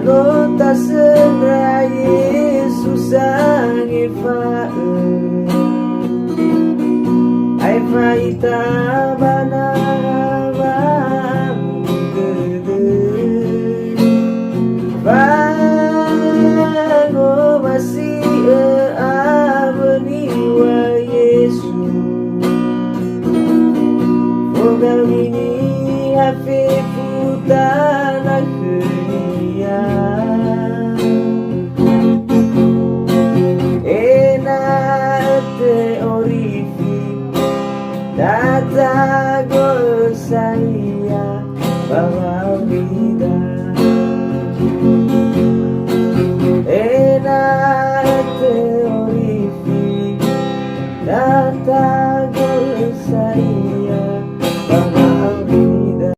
Nota senra Yesus ang ifaan ay faita banabang gede bango masih abani wa Yesus Fogal ini hafifu tanah dunia Tatago saya bahwa